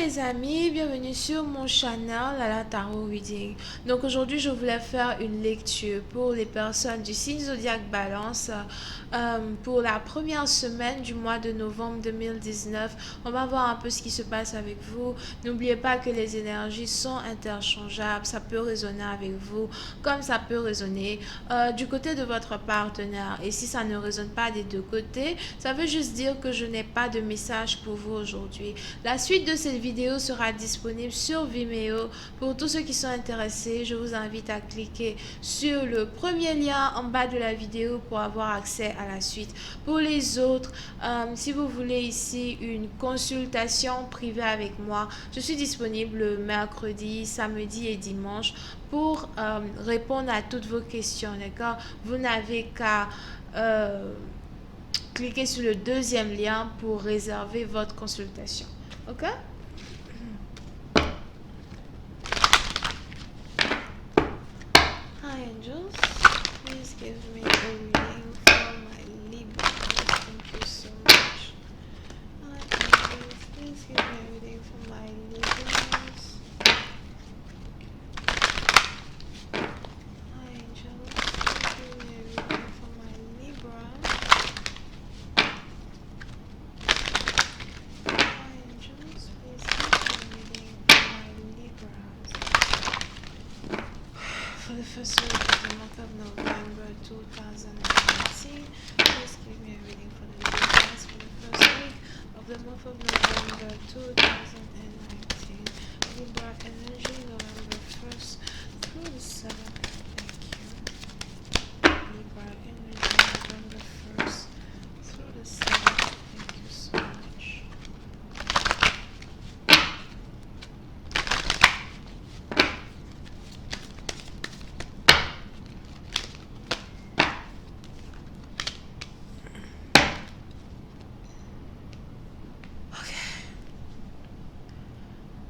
les amis, bienvenue sur mon channel la Tarot Reading. Donc aujourd'hui je voulais faire une lecture pour les personnes du signe zodiaque Balance pour la première semaine du mois de novembre 2019. On va voir un peu ce qui se passe avec vous. N'oubliez pas que les énergies sont interchangeables, ça peut résonner avec vous comme ça peut résonner du côté de votre partenaire. Et si ça ne résonne pas des deux côtés, ça veut juste dire que je n'ai pas de message pour vous aujourd'hui. La suite de cette vidéo sera disponible sur Vimeo. Pour tous ceux qui sont intéressés, je vous invite à cliquer sur le premier lien en bas de la vidéo pour avoir accès à la suite. Pour les autres, si vous voulez ici une consultation privée avec moi, je suis disponible le mercredi, samedi et dimanche pour répondre à toutes vos questions, d'accord? Vous n'avez qu'à cliquer sur le deuxième lien pour réserver votre consultation. Ok? Hi angels, please give me a reading for my Libra. Thank you so much. Hi angels, please give me a reading for my Libras. Hi angels, please give me a reading for my Libra. Hi angels, please give me a reading for my Libras. For the first week of the month of November 2019, please give me a reading for the Libras for the first week of the month of November 2019. Libra energy, November 1st through the 7th. Thank you. Libra energy, November 1st through the 7th. Thank you so much.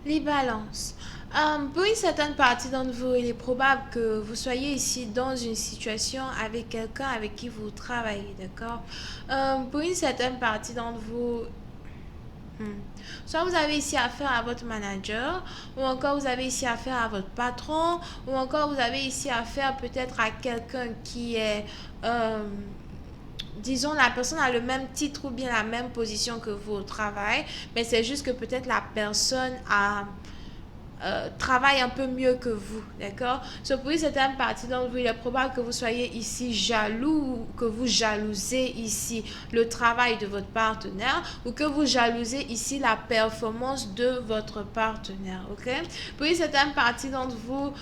Les balances. Pour une certaine partie d'entre vous, il est probable que vous soyez ici dans une situation avec quelqu'un avec qui vous travaillez, d'accord? Pour une certaine partie d'entre vous, soit vous avez ici affaire à votre manager, ou encore vous avez ici affaire à votre patron, ou encore vous avez ici affaire peut-être à quelqu'un qui est... disons, la personne a le même titre ou bien la même position que vous au travail, mais c'est juste que peut-être la personne travaille un peu mieux que vous, d'accord? Pour une certaine partie d'entre vous, il est probable que vous soyez ici jaloux, que vous jalousez ici le travail de votre partenaire, ou que vous jalousez ici la performance de votre partenaire, ok? Pour une certaine partie d'entre vous,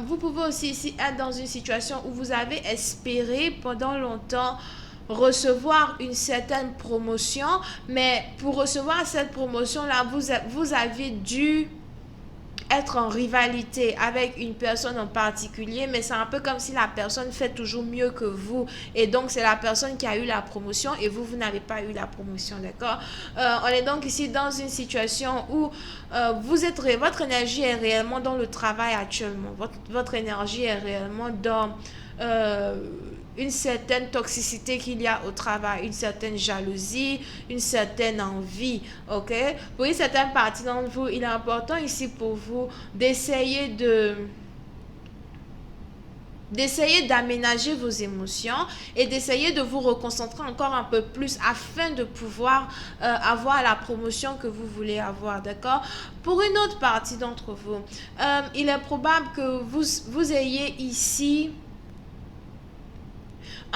vous pouvez aussi ici être dans une situation où vous avez espéré pendant longtemps recevoir une certaine promotion, mais pour recevoir cette promotion-là, vous avez dû être en rivalité avec une personne en particulier, mais c'est un peu comme si la personne fait toujours mieux que vous, et donc c'est la personne qui a eu la promotion et vous n'avez pas eu la promotion, d'accord? On est donc ici dans une situation où votre énergie est réellement dans le travail actuellement, votre énergie est réellement dans une certaine toxicité qu'il y a au travail, une certaine jalousie, une certaine envie, ok? Pour une certaine partie d'entre vous, il est important ici pour vous d'essayer d'aménager vos émotions et d'essayer de vous reconcentrer encore un peu plus afin de pouvoir avoir la promotion que vous voulez avoir, d'accord? Pour une autre partie d'entre vous, il est probable que vous ayez ici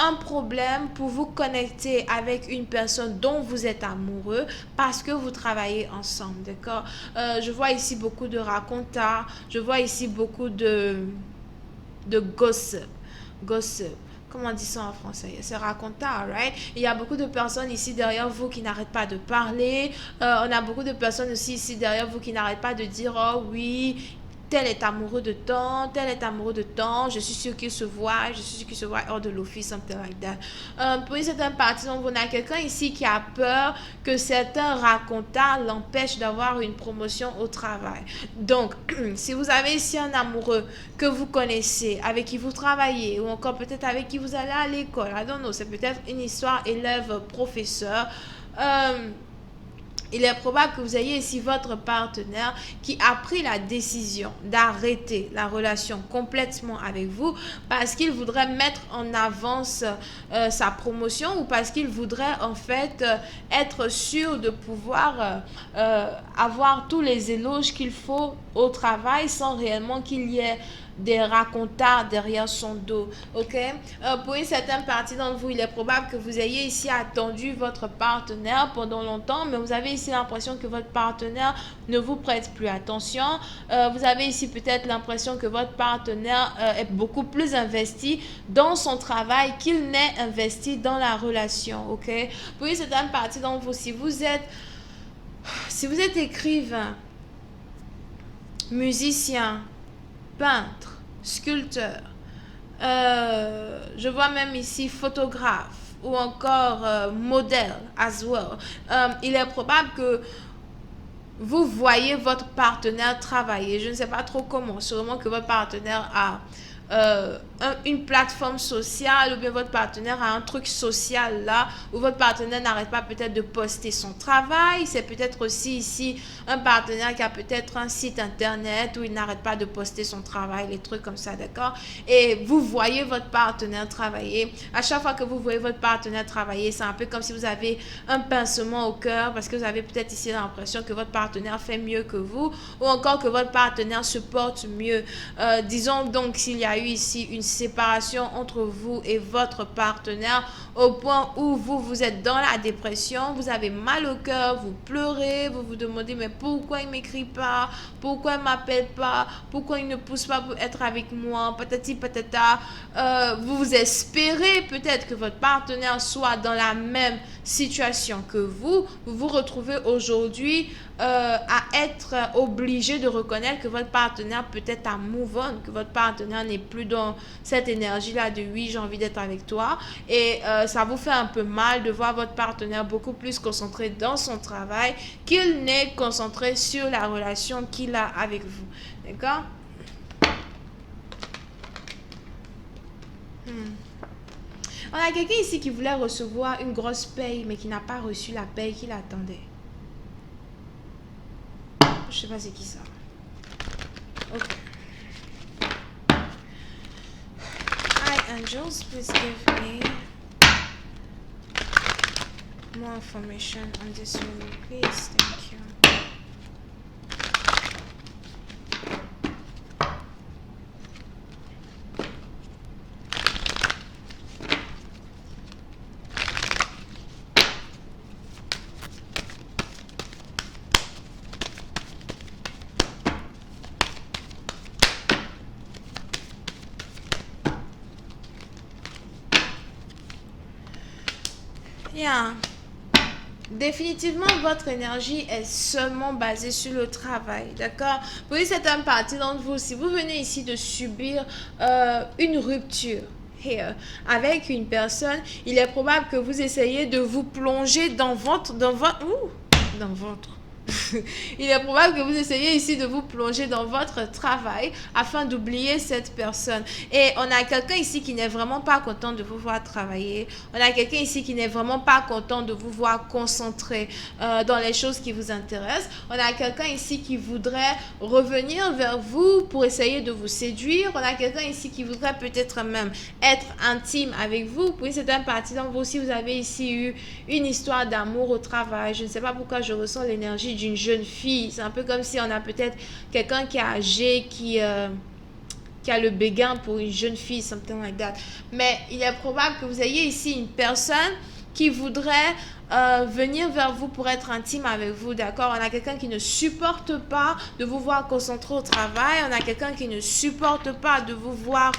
un problème pour vous connecter avec une personne dont vous êtes amoureux parce que vous travaillez ensemble, d'accord? Je vois ici beaucoup de racontars, je vois ici beaucoup de gossip. Comment on dit ça en français? C'est racontard, right? Il y a beaucoup de personnes ici derrière vous qui n'arrêtent pas de parler. On a beaucoup de personnes aussi ici derrière vous qui n'arrêtent pas de dire, oh oui, tel est amoureux de temps, tel est amoureux de temps, je suis sûre qu'il se voit, je suis sûre qu'il se voit hors de l'office, something like that. Pour une certaine partie, donc, on a quelqu'un ici qui a peur que certains racontars l'empêchent d'avoir une promotion au travail. Donc, si vous avez ici un amoureux que vous connaissez, avec qui vous travaillez, ou encore peut-être avec qui vous allez à l'école, I don't know, c'est peut-être une histoire élève-professeur, il est probable que vous ayez ici votre partenaire qui a pris la décision d'arrêter la relation complètement avec vous parce qu'il voudrait mettre en avance sa promotion ou parce qu'il voudrait en fait être sûr de pouvoir avoir tous les éloges qu'il faut au travail sans réellement qu'il y ait des racontards derrière son dos, ok? Pour une certaine partie d'entre vous, il est probable que vous ayez ici attendu votre partenaire pendant longtemps, mais vous avez ici l'impression que votre partenaire ne vous prête plus attention. Vous avez ici peut-être l'impression que votre partenaire est beaucoup plus investi dans son travail qu'il n'est investi dans la relation, ok? Pour une certaine partie d'entre vous, si vous êtes écrivain, musicien, peintre, sculpteur, je vois même ici photographe ou encore modèle as well. Il est probable que vous voyez votre partenaire travailler. Je ne sais pas trop comment. Sûrement que votre partenaire a une plateforme sociale ou bien votre partenaire a un truc social là où votre partenaire n'arrête pas peut-être de poster son travail. C'est peut-être aussi ici un partenaire qui a peut-être un site internet où il n'arrête pas de poster son travail, les trucs comme ça, d'accord? Et vous voyez votre partenaire travailler. À chaque fois que vous voyez votre partenaire travailler, c'est un peu comme si vous avez un pincement au cœur parce que vous avez peut-être ici l'impression que votre partenaire fait mieux que vous ou encore que votre partenaire se porte mieux. Disons donc s'il y a eu ici une séparation entre vous et votre partenaire au point où vous êtes dans la dépression, vous avez mal au cœur, vous pleurez, vous vous demandez mais pourquoi il ne m'écrit pas, pourquoi il ne m'appelle pas, pourquoi il ne pousse pas pour être avec moi, patati patata. Vous espérez peut-être que votre partenaire soit dans la même situation que vous vous retrouvez aujourd'hui à être obligé de reconnaître que votre partenaire peut-être à move on, que votre partenaire n'est plus dans cette énergie-là de oui, j'ai envie d'être avec toi. Et ça vous fait un peu mal de voir votre partenaire beaucoup plus concentré dans son travail qu'il n'est concentré sur la relation qu'il a avec vous. D'accord? On a quelqu'un ici qui voulait recevoir une grosse paye, mais qui n'a pas reçu la paye qu'il attendait. Je sais pas c'est qui ça. Ok. Hi angels, please give me more information on this one, please. Thank you. Yeah. Définitivement, votre énergie est seulement basée sur le travail, d'accord? Pour une certaine partie d'entre vous, si vous venez ici de subir une rupture here, avec une personne, il est probable que vous essayez de vous plonger dans votre il est probable que vous essayez ici de vous plonger dans votre travail afin d'oublier cette personne. Et on a quelqu'un ici qui n'est vraiment pas content de vous voir travailler. On a quelqu'un ici qui n'est vraiment pas content de vous voir concentré dans les choses qui vous intéressent. On a quelqu'un ici qui voudrait revenir vers vous pour essayer de vous séduire. On a quelqu'un ici qui voudrait peut-être même être intime avec vous. Pour une certaine partie d'entre vous, si vous avez ici eu une histoire d'amour au travail, je ne sais pas pourquoi je ressens l'énergie d'une jeune fille. C'est un peu comme si on a peut-être quelqu'un qui est âgé, qui a le béguin pour une jeune fille, something like that. Mais il est probable que vous ayez ici une personne qui voudrait venir vers vous pour être intime avec vous, d'accord? On a quelqu'un qui ne supporte pas de vous voir concentré au travail. On a quelqu'un qui ne supporte pas de vous voir...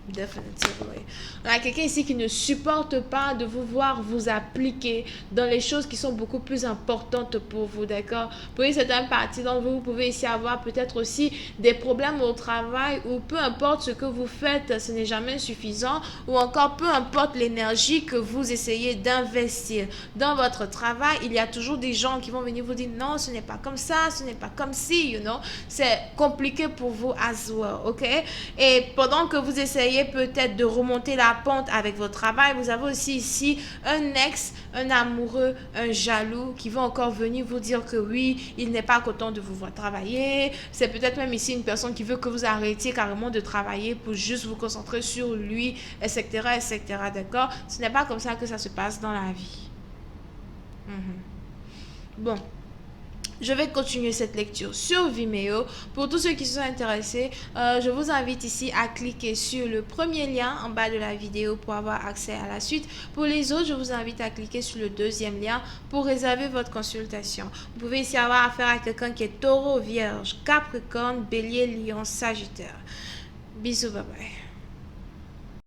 Definitely. On a quelqu'un ici qui ne supporte pas de vous voir vous appliquer dans les choses qui sont beaucoup plus importantes pour vous, d'accord? Pour une certaine partie d'entre vous, vous pouvez ici avoir peut-être aussi des problèmes au travail ou peu importe ce que vous faites, ce n'est jamais suffisant ou encore peu importe l'énergie que vous essayez d'investir dans votre travail, il y a toujours des gens qui vont venir vous dire non, ce n'est pas comme ça, ce n'est pas comme si, you know? C'est compliqué pour vous as well, ok? Et pendant que vous essayez essayez peut-être de remonter la pente avec votre travail. Vous avez aussi ici un ex, un amoureux, un jaloux qui va encore venir vous dire que oui, il n'est pas content de vous voir travailler. C'est peut-être même ici une personne qui veut que vous arrêtiez carrément de travailler pour juste vous concentrer sur lui, etc., etc., d'accord? Ce n'est pas comme ça que ça se passe dans la vie. Bon, je vais continuer cette lecture sur Vimeo. Pour tous ceux qui sont intéressés, je vous invite ici à cliquer sur le premier lien en bas de la vidéo pour avoir accès à la suite. Pour les autres, je vous invite à cliquer sur le deuxième lien pour réserver votre consultation. Vous pouvez ici avoir affaire à quelqu'un qui est Taureau, Vierge, Capricorne, Bélier, Lion, Sagittaire. Bisous, bye bye.